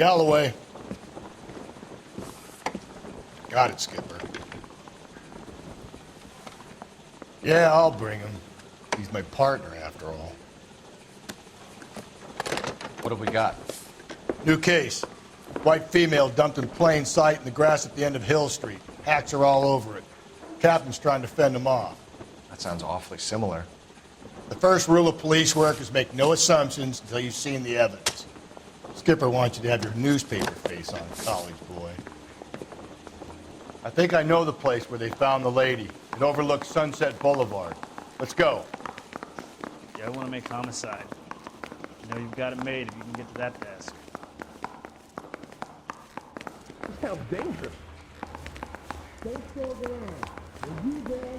Galloway. Got it, Skipper. Yeah, I'll bring him. He's my partner, after all. What have we got? New case. White female dumped in plain sight in the grass at the end of Hill Street. Hacks are all over it. Captain's trying to fend them off. That sounds awfully similar. The first rule of police work is make no assumptions until you've seen the evidence. Skipper wants you to have your newspaper face on, college boy. I think I know the place where they found the lady. It overlooks Sunset Boulevard. Let's go. Yeah, I want to make homicide. You know you've got it made if you can get to that desk. This sounds dangerous. Don't slow down. Are you there?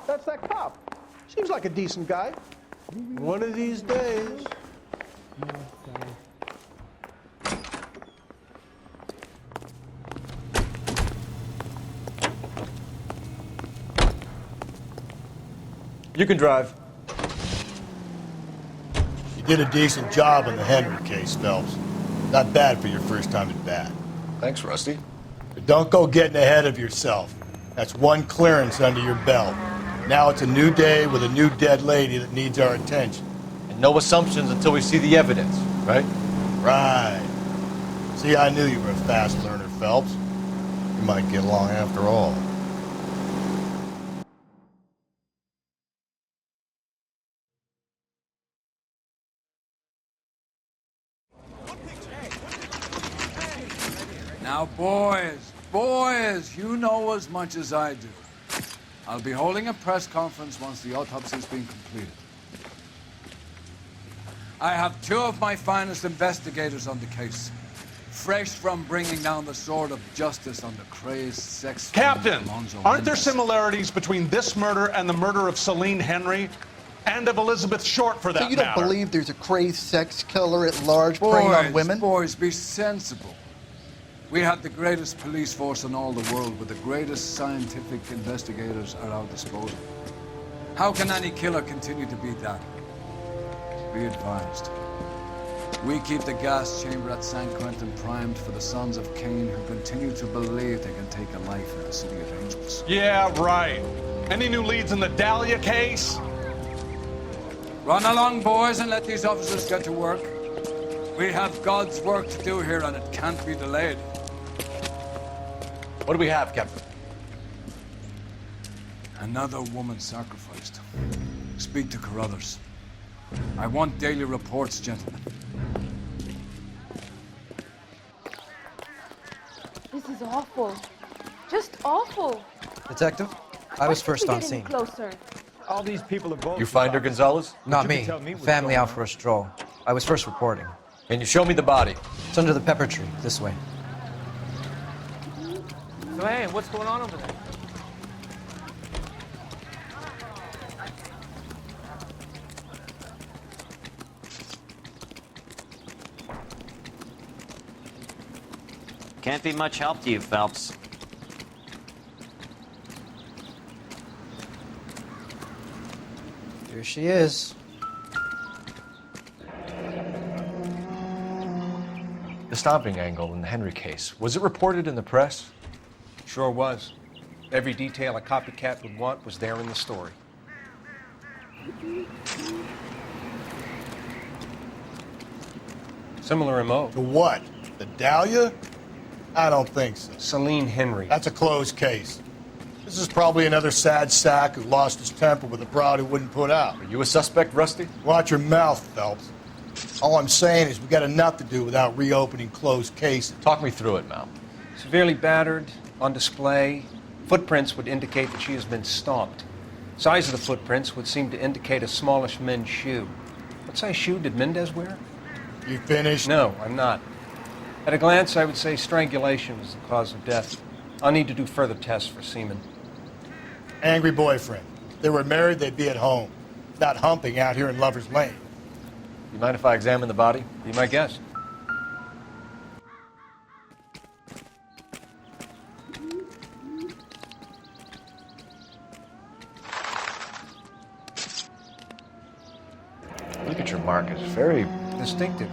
That's that cop. Seems like a decent guy. One of these days. You can drive. You did a decent job on the Henry case, Phelps. Not bad for your first time at bat. Thanks, Rusty. But don't go getting ahead of yourself. That's one clearance under your belt. Now it's a new day with a new dead lady that needs our attention. And no assumptions until we see the evidence, right? Right. See, I knew you were a fast learner, Phelps. You might get along after all. Now, boys, you know as much as I do. I'll be holding a press conference once the autopsy's been completed. I have two of my finest investigators on the case, fresh from bringing down the sword of justice on the crazed sex... Captain, aren't there similarities between this murder and the murder of Celine Henry and of Elizabeth Short, for that matter? So you don't believe there's a crazed sex killer at large preying on women? Boys, be sensible. We have the greatest police force in all the world with the greatest scientific investigators at our disposal. How can any killer continue to beat that? Be advised. We keep the gas chamber at San Quentin primed for the sons of Cain who continue to believe they can take a life in the City of Angels. Yeah, right. Any new leads in the Dahlia case? Run along, boys, and let these officers get to work. We have God's work to do here, and it can't be delayed. What do we have, Captain? Another woman sacrificed. Speak to Carruthers. I want daily reports, gentlemen. This is awful. Just awful. Detective, I was first on scene. Closer. All these people are both... You find her, Gonzalez? Not me. Family out for a stroll. I was first reporting. Can you show me the body? It's under the pepper tree, this way. So, hey, what's going on over there? Can't be much help to you, Phelps. Here she is. The stomping angle in the Henry case, was it reported in the press? Sure was. Every detail a copycat would want was there in the story. Similar MO. To what? The Dahlia? I don't think so. Celine Henry. That's a closed case. This is probably another sad sack who lost his temper with a broad who wouldn't put out. Are you a suspect, Rusty? Watch your mouth, Phelps. All I'm saying is we got enough to do without reopening closed cases. Talk me through it, Mal. Severely battered, on display. Footprints would indicate that she has been stomped. Size of the footprints would seem to indicate a smallish men's shoe. What size shoe did Mendez wear? You finished? No, I'm not. At a glance, I would say strangulation was the cause of death. I'll need to do further tests for semen. Angry boyfriend. they were married, they'd be at home, not humping out here in Lover's Lane. You mind if I examine the body? Be my guest. Look at your mark. It's very... Distinctive.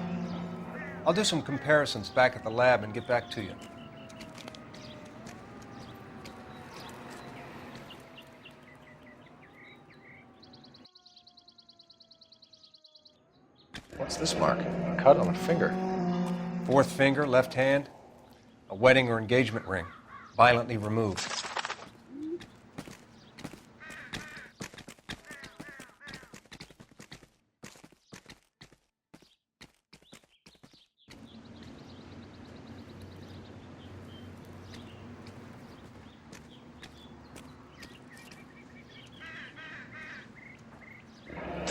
I'll do some comparisons back at the lab and get back to you. What's this mark? A cut on a finger. Fourth finger, left hand, a wedding or engagement ring, violently removed.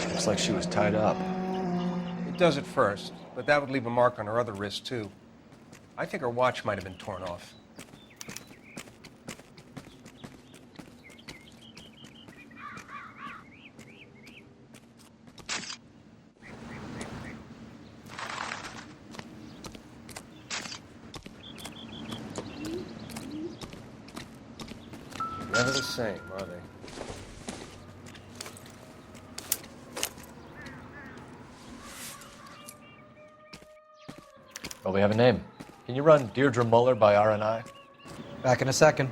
Looks like she was tied up. It does at first, but that would leave a mark on her other wrist, too. I think her watch might have been torn off. Never the same, are they? Well, we have a name. Can you run Deirdre Muller by RNI? Back in a second.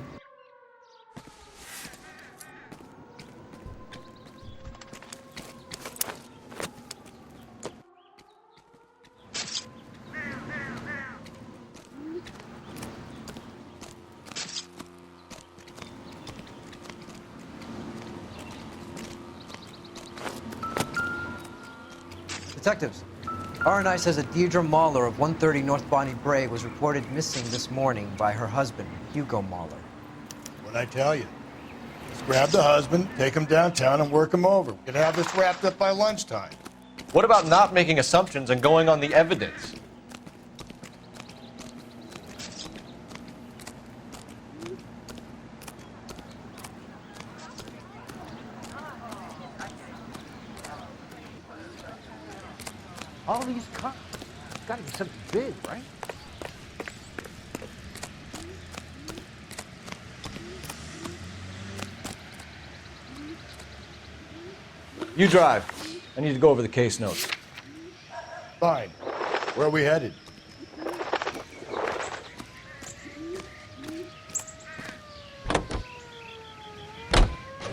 Detectives, RNI says that Deirdre Mahler of 130 North Bonnie Bray was reported missing this morning by her husband, Hugo Mahler. What'd I tell you? Let's grab the husband, take him downtown, and work him over. We could have this wrapped up by lunchtime. What about not making assumptions and going on the evidence? All these cars. Gotta be something big, right? You drive. I need to go over the case notes. Fine. Where are we headed?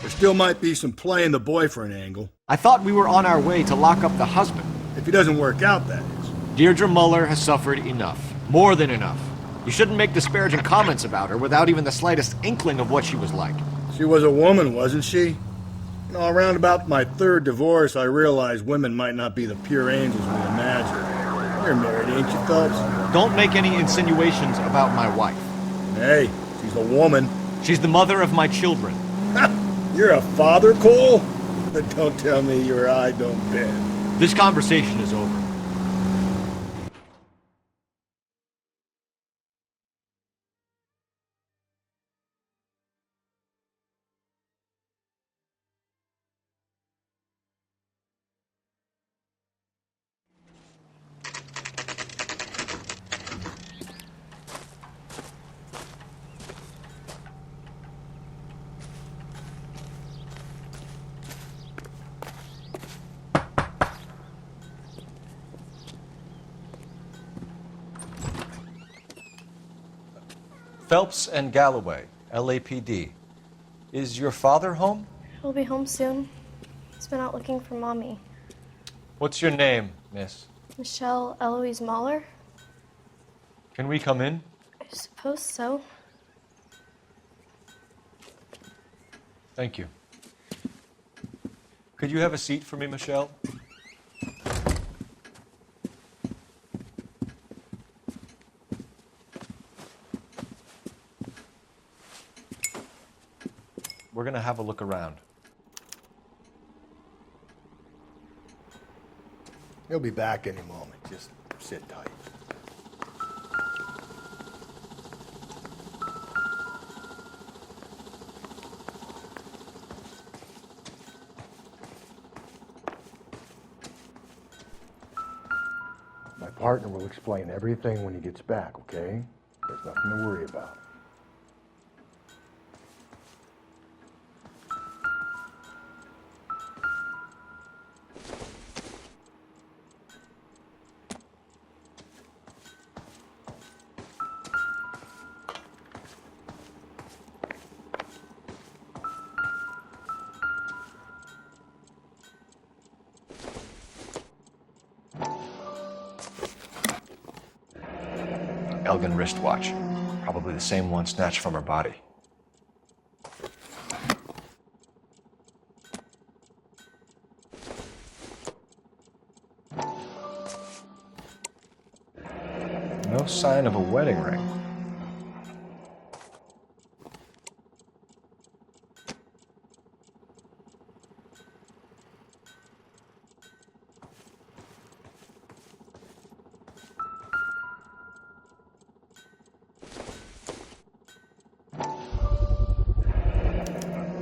There still might be some playing the boyfriend angle. I thought we were on our way to lock up the husband. If he doesn't work out, that is. Deirdre Muller has suffered enough. More than enough. You shouldn't make disparaging comments about her without even the slightest inkling of what she was like. She was a woman, wasn't she? You know, around about my third divorce, I realized women might not be the pure angels we imagine. You're married, ain't you, Phelps? Don't make any insinuations about my wife. Hey, she's a woman. She's the mother of my children. You're a father, Cole? Don't tell me your eye don't bend. This conversation is over. Phelps and Galloway, LAPD. Is your father home? He'll be home soon. He's been out looking for Mommy. What's your name, miss? Michelle Eloise Mahler? Can we come in? I suppose so. Thank you. Could you have a seat for me, Michelle? We're going to have a look around. He'll be back any moment. Just sit tight. partner will explain everything when he gets back, okay? There's nothing to worry about. Elgin wristwatch. Probably the same one snatched from her body. No sign of a wedding ring.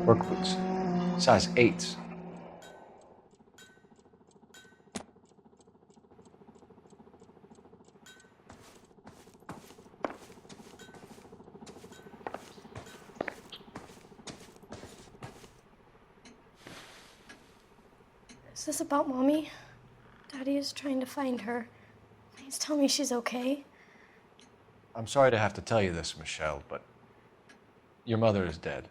Work boots. Size 8s. Is this about Mommy? Daddy is trying to find her. Please tell me she's okay. I'm sorry to have to tell you this, Michelle, but your mother is dead.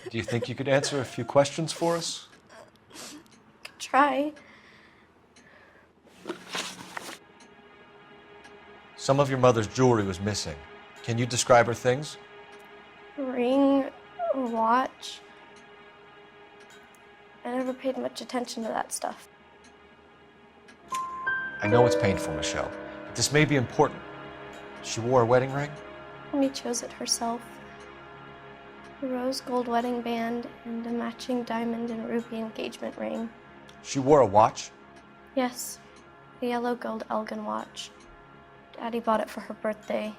Do you think you could answer a few questions for us? Could try. Some of your mother's jewelry was missing. Can you describe her things? A ring, a watch. I never paid much attention to that stuff. I know it's painful, Michelle, but this may be important. She wore a wedding ring? Mommy chose it herself. A rose gold wedding band and a matching diamond and ruby engagement ring. She wore a watch? Yes, a yellow gold Elgin watch. Daddy bought it for her birthday.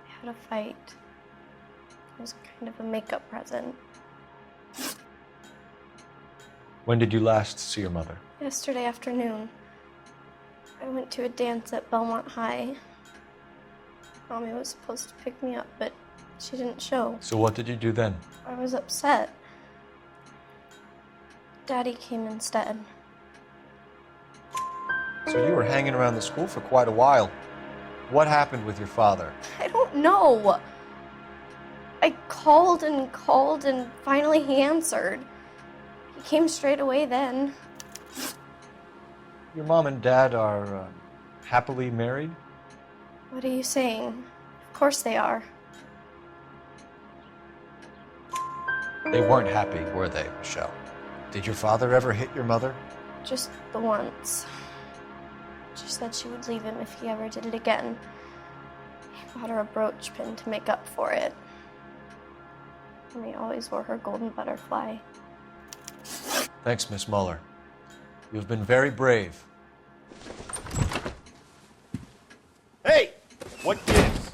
We had a fight. It was kind of a makeup present. When did you last see your mother? Yesterday afternoon, I went to a dance at Belmont High. Mommy was supposed to pick me up, but she didn't show. So what did you do then? I was upset. Daddy came instead. So you were hanging around the school for quite a while. What happened with your father? I don't know. I called and finally he answered. He came straight away then. Your mom and dad are happily married? What are you saying? Of course they are. They weren't happy, were they, Michelle? Did your father ever hit your mother? Just the once. She said she would leave him if he ever did it again. He bought her a brooch pin to make up for it. And he always wore her golden butterfly. Thanks, Miss Muller. You've been very brave. Hey! What gives?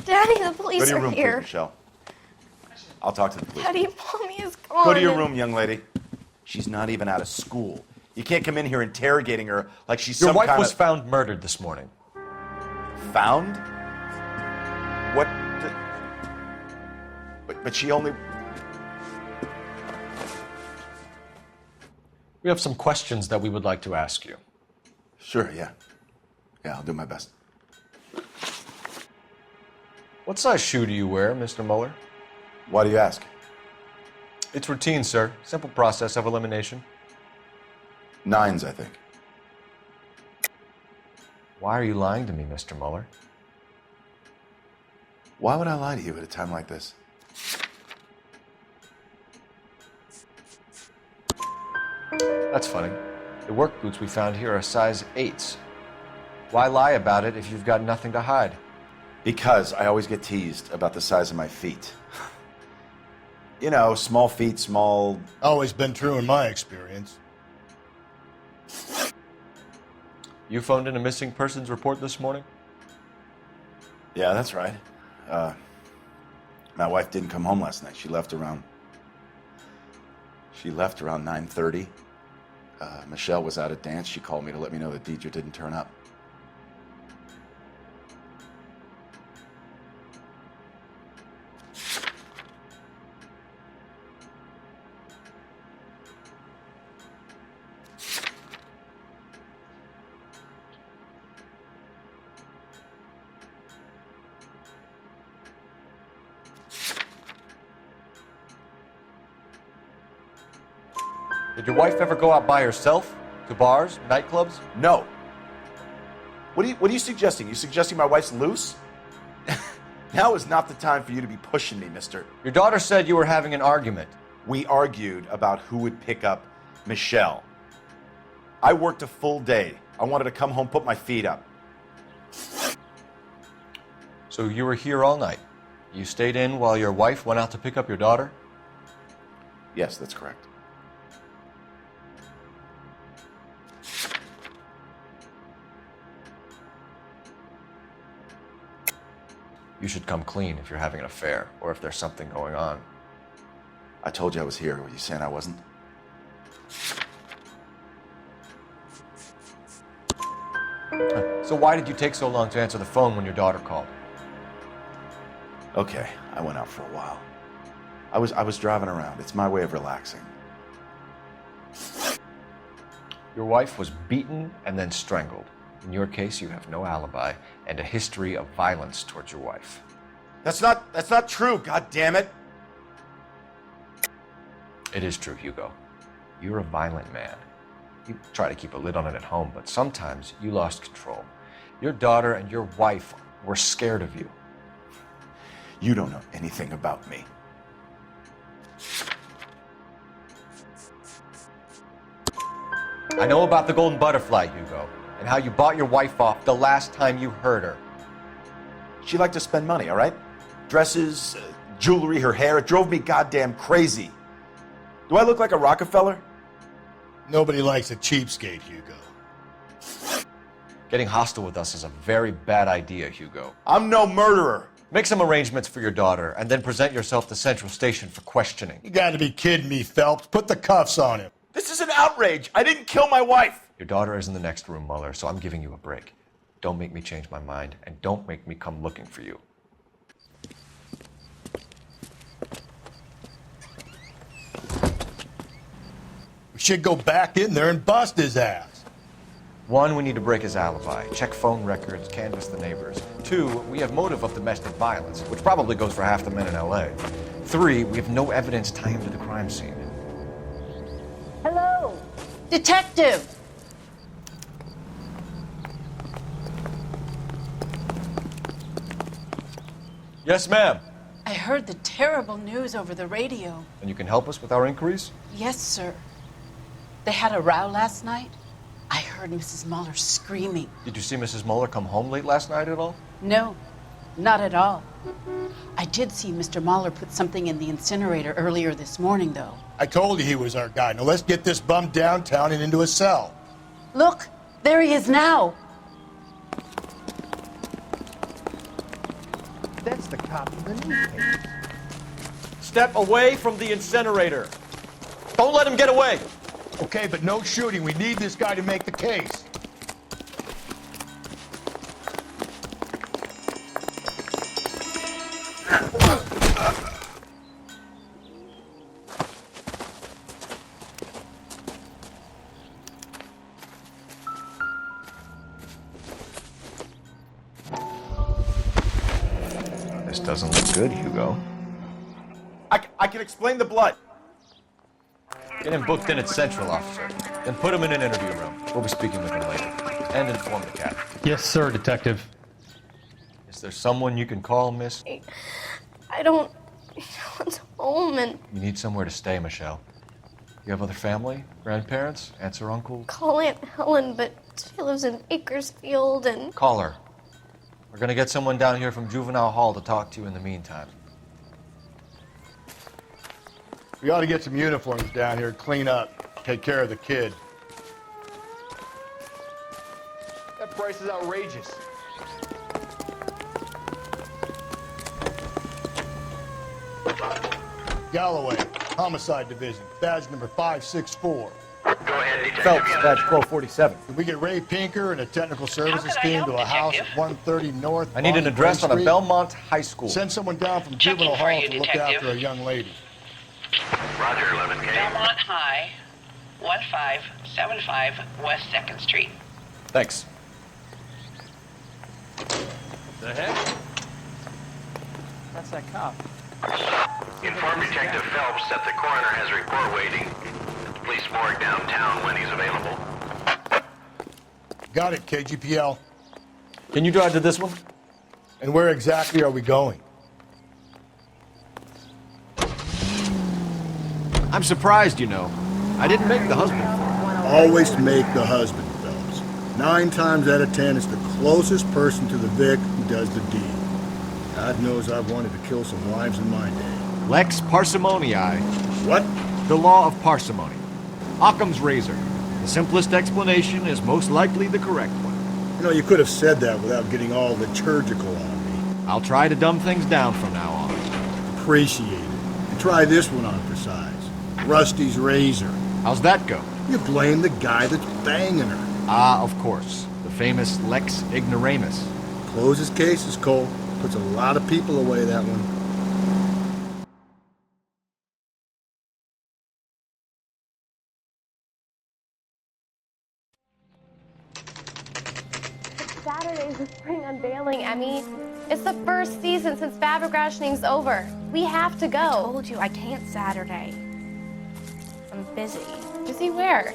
Daddy, the police Go to your are room, here. please, Michelle. I'll talk to the police. Daddy, Mommy is gone. Go to your room, young lady. She's not even out of school. You can't come in here interrogating her like she's Your some wife kind was of... found murdered this morning. Found? What the... But she only... We have some questions that we would like to ask you. Sure, yeah. Yeah, I'll do my best. What size shoe do you wear, Mr. Muller? Why do you ask? It's routine, sir. Simple process of elimination. 9s, I think. Why are you lying to me, Mr. Muller? Why would I lie to you at a time like this? That's funny. The work boots we found here are size 8s. Why lie about it if you've got nothing to hide? Because I always get teased about the size of my feet. You know, small feet, small... Always been true in my experience. You phoned in a missing persons report this morning? Yeah, that's right. My wife didn't come home last night. She left around She left around 9:30. Michelle was out at dance. She called me to let me know that Deidre didn't turn up. Did your wife ever go out by herself? To bars, nightclubs? No. What are you suggesting? You suggesting my wife's loose? Now is not the time for you to be pushing me, mister. Your daughter said you were having an argument. We argued about who would pick up Michelle. I worked a full day. I wanted to come home, put my feet up. So you were here all night. You stayed in while your wife went out to pick up your daughter? Yes, that's correct. You should come clean if you're having an affair or if there's something going on. I told you I was here. Were you saying I wasn't? So why did you take so long to answer the phone when your daughter called? Okay, I went out for a while. I was driving around. It's my way of relaxing. Your wife was beaten and then strangled. In your case, you have no alibi and a history of violence towards your wife. That's not true, god damn it. It is true, Hugo. You're a violent man. You try to keep a lid on it at home, but sometimes you lost control. Your daughter and your wife were scared of you. You don't know anything about me. I know about the golden butterfly, Hugo, and how you bought your wife off the last time you heard her. She liked to spend money, all right? Dresses, jewelry, her hair. It drove me goddamn crazy. Do I look like a Rockefeller? Nobody likes a cheapskate, Hugo. Getting hostile with us is a very bad idea, Hugo. I'm no murderer. Make some arrangements for your daughter, and then present yourself to Central Station for questioning. You gotta be kidding me, Phelps. Put the cuffs on him. This is an outrage. I didn't kill my wife. Your daughter is in the next room, Mueller, so I'm giving you a break. Don't make me change my mind, and don't make me come looking for you. We should go back in there and bust his ass. 1, we need to break his alibi. Check phone records, canvass the neighbors. 2, we have motive of domestic violence, which probably goes for half the men in L.A. 3, we have no evidence tying him to the crime scene. Hello, detective. Yes, ma'am. I heard the terrible news over the radio. And you can help us with our inquiries? Yes, sir. They had a row last night. I heard Mrs. Mueller screaming. Did you see Mrs. Mueller come home late last night at all? No, not at all. I did see Mr. Mueller put something in the incinerator earlier this morning, though. I told you he was our guy. Now let's get this bum downtown and into a cell. Look, there he is now. That's the cop in the newspaper. Step away from the incinerator. Don't let him get away. Okay, but no shooting. We need this guy to make the case. This doesn't look good, Hugo. I can explain the blood. Get him booked in at Central, officer. Then put him in an interview room. We'll be speaking with him later. And inform the captain. Yes, sir, detective. Is there someone you can call, miss? I don't... No one's home and... You need somewhere to stay, Michelle. You have other family? Grandparents? Aunts or uncles? Call Aunt Helen, but she lives in Bakersfield and... Call her. We're gonna get someone down here from Juvenile Hall to talk to you in the meantime. We ought to get some uniforms down here, clean up, take care of the kid. That price is outrageous. Galloway, Homicide Division, badge number 564. Go ahead, Detective. Phelps, badge 1247. Can we get Ray Pinker and a technical services team to a house at 130 North? I need an Bonnie address Gray on a Street? Belmont High School. Send someone down from Checking juvenile for hall you, to look Detective. after a young lady. Roger, 11K. Belmont High, 1575 West 2nd Street. Thanks. The heck? That's that cop. Inform Detective Phelps that the coroner has a report waiting at the police morgue downtown when he's available. Got it, KGPL. Can you drive to this one? And where exactly are we going? I'm surprised, you know. I didn't make the husband for it. Always make the husband, Phelps. 9 times out of 10, it's the closest person to the Vic who does the deed. God knows I've wanted to kill some wives in my day. Lex parsimoniae. What? The law of parsimony. Occam's razor. The simplest explanation is most likely the correct one. You know, you could have said that without getting all liturgical on me. I'll try to dumb things down from now on. Appreciate it. And try this one on for size. Rusty's razor. How's that go? You blame the guy that's banging her. Ah, of course. The famous Lex ignoramus. Closes cases, Cole. Puts a lot of people away, that one. Saturday's the spring unveiling, Emmy. It's the first season since fabric rationing's over. We have to go. I told you I can't Saturday. I'm busy. Busy where?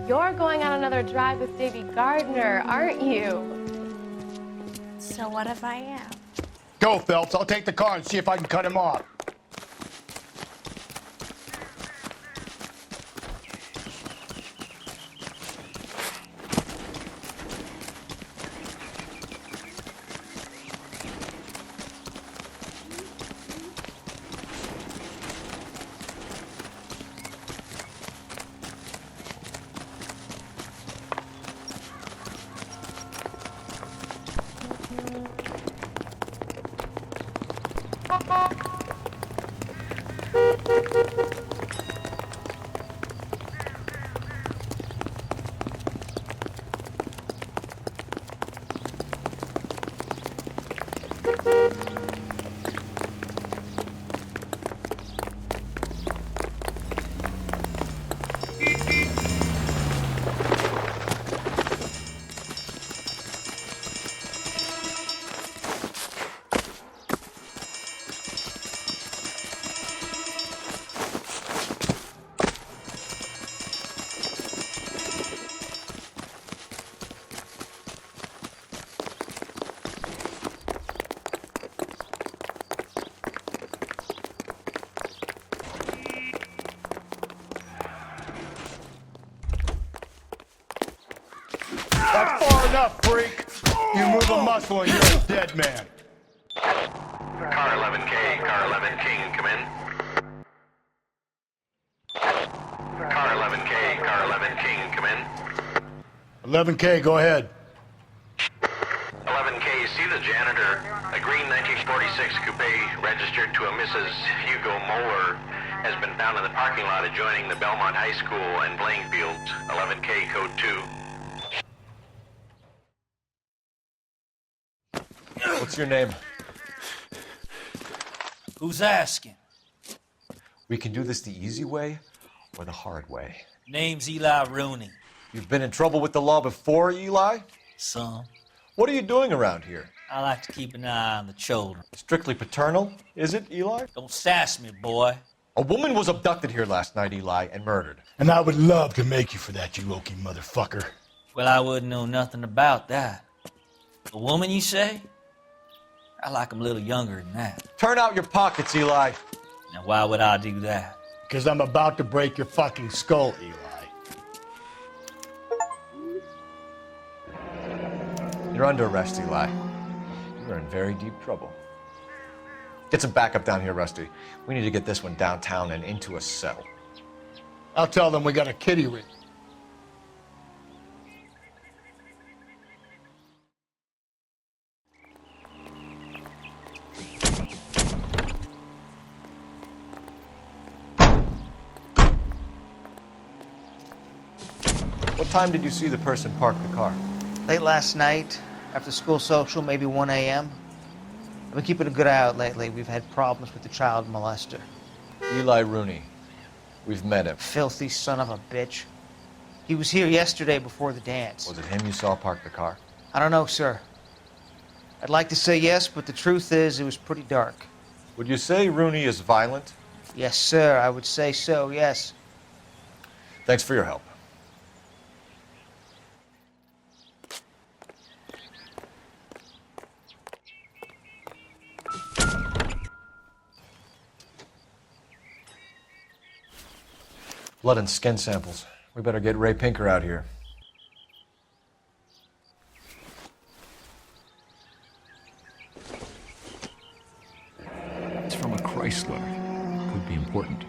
You're going on another drive with Davy Gardner, aren't you? So what if I am? Go, Phelps. I'll take the car and see if I can cut him off. That's far enough, freak. You move a muscle and you're a dead man. Car 11K, car 11 King, come in. Car 11K, car 11 King, come in. 11K, go ahead. 11K, see the janitor. A green 1946 coupe registered to a Mrs. Hugo Moeller has been found in the parking lot adjoining the Belmont High School and playing fields. 11K, code 2. What's your name? Who's asking? We can do this the easy way or the hard way. Name's Eli Rooney. You've been in trouble with the law before, Eli? Some. What are you doing around here? I like to keep an eye on the children. Strictly paternal, is it, Eli? Don't sass me, boy. A woman was abducted here last night, Eli, and murdered. And I would love to make you for that, you oaky motherfucker. Well, I wouldn't know nothing about that. A woman, you say? I like them a little younger than that. Turn out your pockets, Eli. Now, why would I do that? Because I'm about to break your fucking skull, Eli. You're under arrest, Eli. You're in very deep trouble. Get some backup down here, Rusty. We need to get this one downtown and into a cell. I'll tell them we got a kitty rig. What time did you see the person park the car? Late last night, after school social, maybe 1 a.m. I've been keeping a good eye out lately. We've had problems with the child molester. Eli Rooney. We've met him. Filthy son of a bitch. He was here yesterday before the dance. Was it him you saw park the car? I don't know, sir. I'd like to say yes, but the truth is it was pretty dark. Would you say Rooney is violent? Yes, sir. I would say so, yes. Thanks for your help. Blood and skin samples. We better get Ray Pinker out here. It's from a Chrysler. Could be important.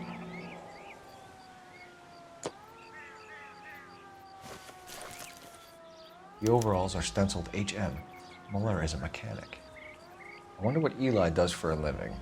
The overalls are stenciled HM. Muller is a mechanic. I wonder what Eli does for a living.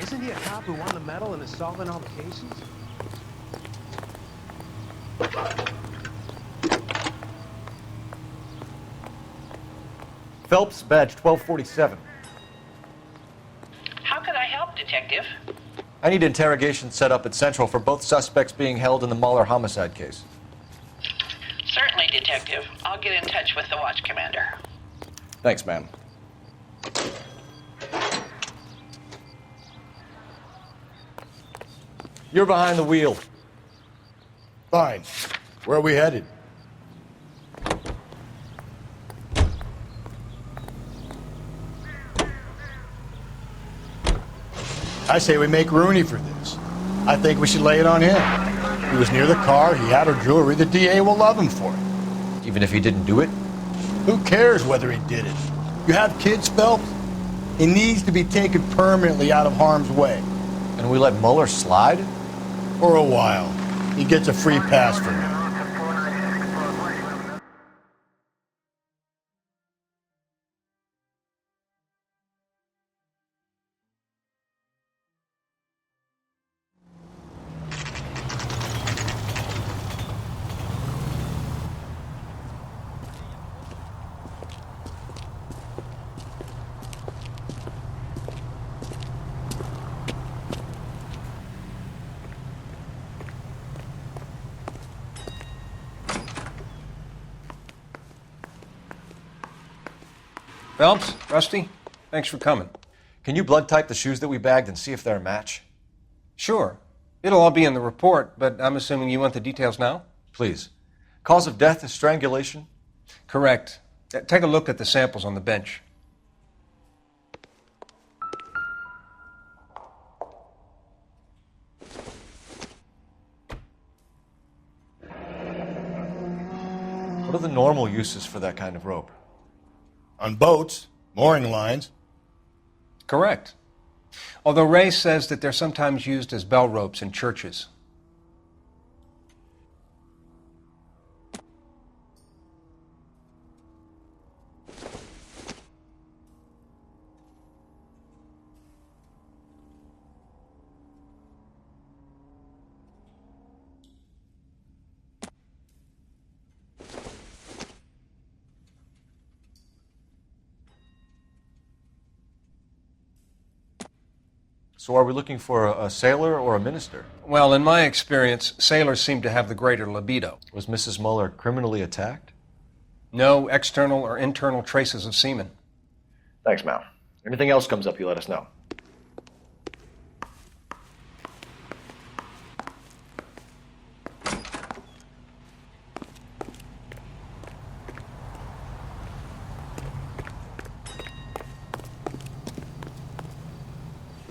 Isn't he a cop who won the medal and is solving all the cases? Phelps, badge 1247. How can I help, Detective? I need interrogation set up at Central for both suspects being held in the Muller homicide case. Certainly, Detective. I'll get in touch with the watch commander. Thanks, ma'am. You're behind the wheel. Fine. Where are we headed? I say we make Rooney for this. I think we should lay it on him. He was near the car, he had her jewelry, the DA will love him for it. Even if he didn't do it? Who cares whether he did it? You have kids, Phelps? He needs to be taken permanently out of harm's way. And we let Muller slide? For a while. He gets a free pass from it. Phelps, Rusty, thanks for coming. Can you blood type the shoes that we bagged and see if they're a match? Sure. It'll all be in the report, but I'm assuming you want the details now? Please. Cause of death is strangulation? Correct. Take a look at the samples on the bench. What are the normal uses for that kind of rope? On boats, mooring lines. Correct. Although Ray says that they're sometimes used as bell ropes in churches. So are we looking for a sailor or a minister? Well, in my experience, sailors seem to have the greater libido. Was Mrs. Muller criminally attacked? No external or internal traces of semen. Thanks, Mal. Anything else comes up, you let us know.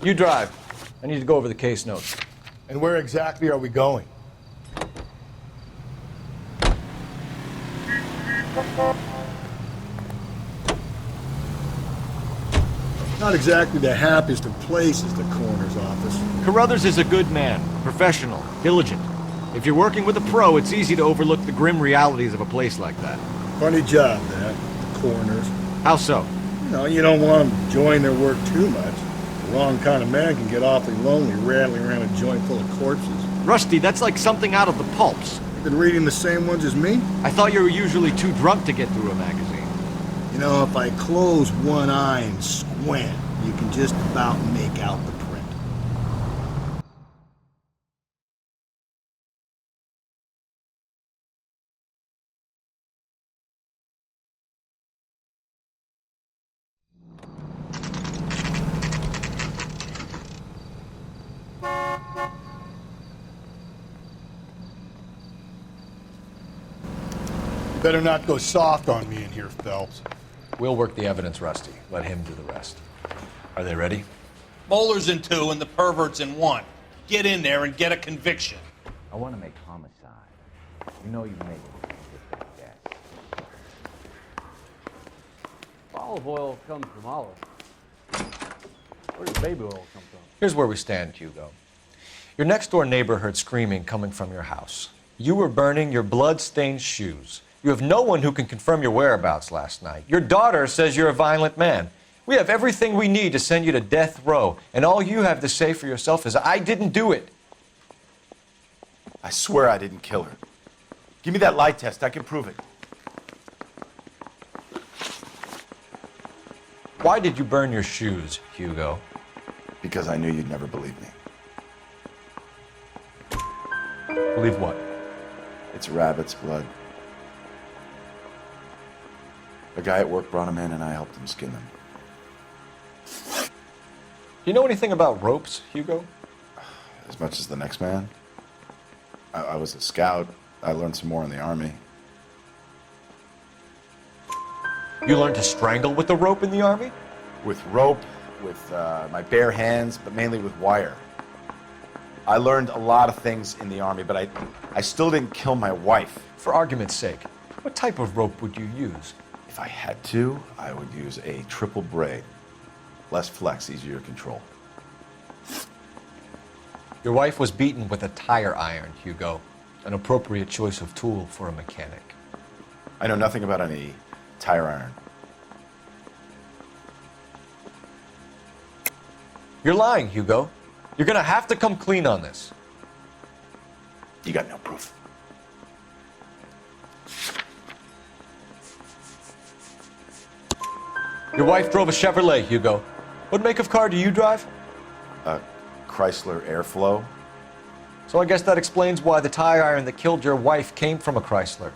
You drive. I need to go over the case notes. And where exactly are we going? Not exactly the happiest of places, the coroner's office. Carruthers is a good man, professional, diligent. If you're working with a pro, it's easy to overlook the grim realities of a place like that. Funny job, that, the coroner's. How so? You don't want them enjoying their work too much. The wrong kind of man can get awfully lonely rattling around a joint full of corpses. Rusty, that's like something out of the pulps. You've been reading the same ones as me? I thought you were usually too drunk to get through a magazine. If I close one eye and squint, you can just about make out the print. You better not go soft on me in here, Phelps. We'll work the evidence, Rusty. Let him do the rest. Are they ready? Bowler's in 2 and the pervert's in 1. Get in there and get a conviction. I want to make homicide. You know you make it guess. Olive oil comes from olive. Where does baby oil come from? Here's where we stand, Hugo. Your next-door neighbor heard screaming coming from your house. You were burning your blood-stained shoes. You have no one who can confirm your whereabouts last night. Your daughter says you're a violent man. We have everything we need to send you to death row, and all you have to say for yourself is, I didn't do it. I swear I didn't kill her. Give me that lie test. I can prove it. Why did you burn your shoes, Hugo? Because I knew you'd never believe me. Believe what? It's rabbit's blood. A guy at work brought him in and I helped him skin them. Do you know anything about ropes, Hugo? As much as the next man. I was a scout. I learned some more in the Army. You learned to strangle with the rope in the Army? With rope, with my bare hands, but mainly with wire. I learned a lot of things in the Army, but I still didn't kill my wife. For argument's sake, what type of rope would you use? If I had to, I would use a triple braid. Less flex, easier to control. Your wife was beaten with a tire iron, Hugo. An appropriate choice of tool for a mechanic. I know nothing about any tire iron. You're lying, Hugo. You're gonna have to come clean on this. You got no proof. Your wife drove a Chevrolet, Hugo. What make of car do you drive? A Chrysler Airflow. So I guess that explains why the tire iron that killed your wife came from a Chrysler.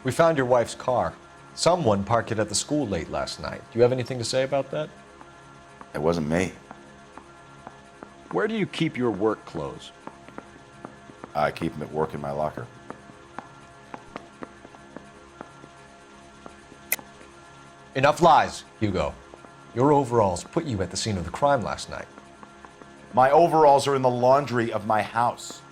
We found your wife's car. Someone parked it at the school late last night. Do you have anything to say about that? It wasn't me. Where do you keep your work clothes? I keep them at work in my locker. Enough lies, Hugo. Your overalls put you at the scene of the crime last night. My overalls are in the laundry of my house.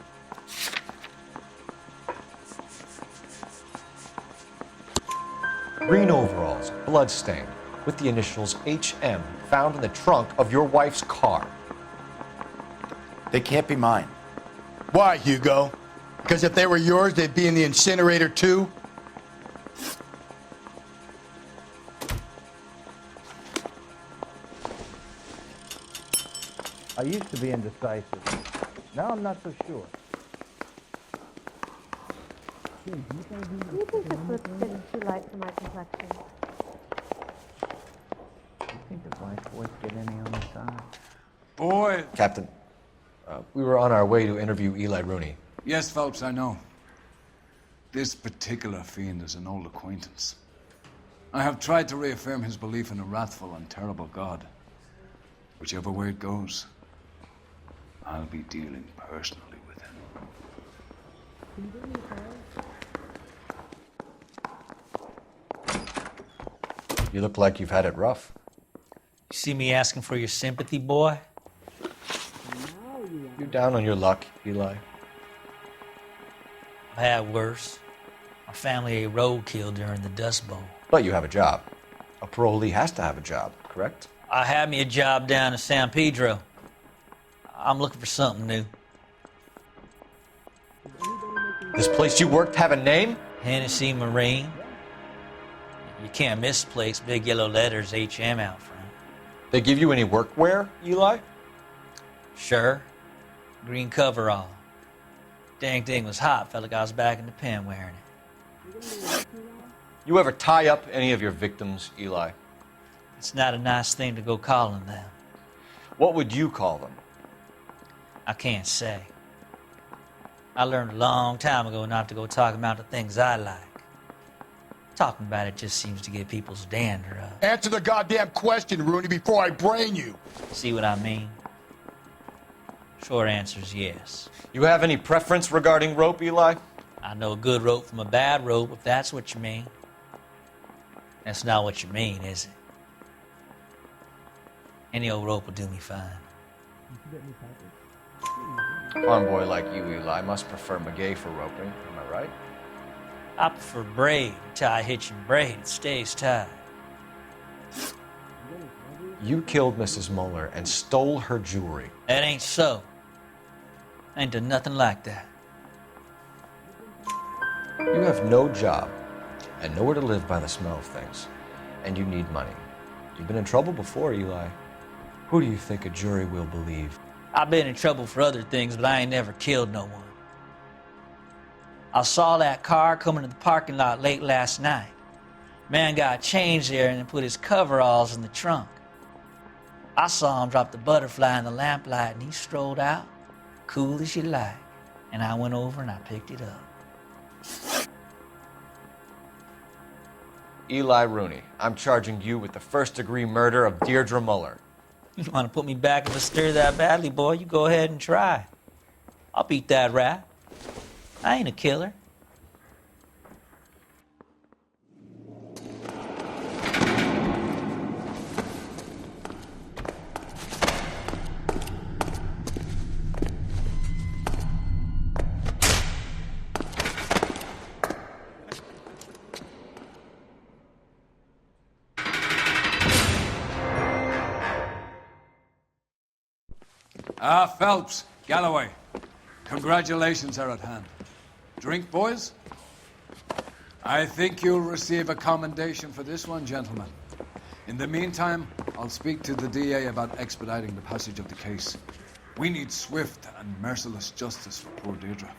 Green overalls, blood-stained, with the initials HM found in the trunk of your wife's car. They can't be mine. Why, Hugo? Because if they were yours, they'd be in the incinerator too? I used to be indecisive. Now I'm not so sure. Do you think this lipstick is too light for my complexion? You think the black boys get any on the side? Boy! Captain, we were on our way to interview Eli Rooney. Yes, Phelps, I know. This particular fiend is an old acquaintance. I have tried to reaffirm his belief in a wrathful and terrible God. Whichever way it goes, I'll be dealing personally with him. You look like you've had it rough. You see me asking for your sympathy, boy? You're down on your luck, Eli. I've had worse. My family ate roadkill during the Dust Bowl. But you have a job. A parolee has to have a job. correct? I had me a job down in San Pedro. I'm looking for something new. This place you worked have a name? Hennessy Marine. You can't miss the place. Big yellow letters, HM out front. They give you any workwear, Eli? Sure. Green coverall. Dang thing was hot. Felt like I was back in the pen wearing it. You ever tie up any of your victims, Eli? It's not a nice thing to go calling them. What would you call them? I can't say. I learned a long time ago not to go talking about the things I like. Talking about it just seems to get people's dander up. Answer the goddamn question, Rooney, before I brain you. See what I mean? Short answer is yes. You have any preference regarding rope, Eli? I know a good rope from a bad rope, if that's what you mean. That's not what you mean, is it? Any old rope will do me fine. Convoy like you, Eli, must prefer McGay for roping. Am I right? I prefer braid. Tie hitch and braid. It stays tied. You killed Mrs. Muller and stole her jewelry. That ain't so. I ain't done nothing like that. You have no job and nowhere to live by the smell of things. And you need money. You've been in trouble before, Eli. Who do you think a jury will believe? I've been in trouble for other things, but I ain't never killed no one. I saw that car coming to the parking lot late last night. Man got changed there and then put his coveralls in the trunk. I saw him drop the butterfly in the lamplight and he strolled out, cool as you like. And I went over and I picked it up. Eli Rooney, I'm charging you with the first-degree murder of Deirdre Muller. You want to put me back in the stir that badly, boy? You go ahead and try. I'll beat that rap. I ain't a killer. Phelps, Galloway, congratulations are at hand. Drink, boys? I think you'll receive a commendation for this one, gentlemen. In the meantime, I'll speak to the DA about expediting the passage of the case. We need swift and merciless justice for poor Deirdre.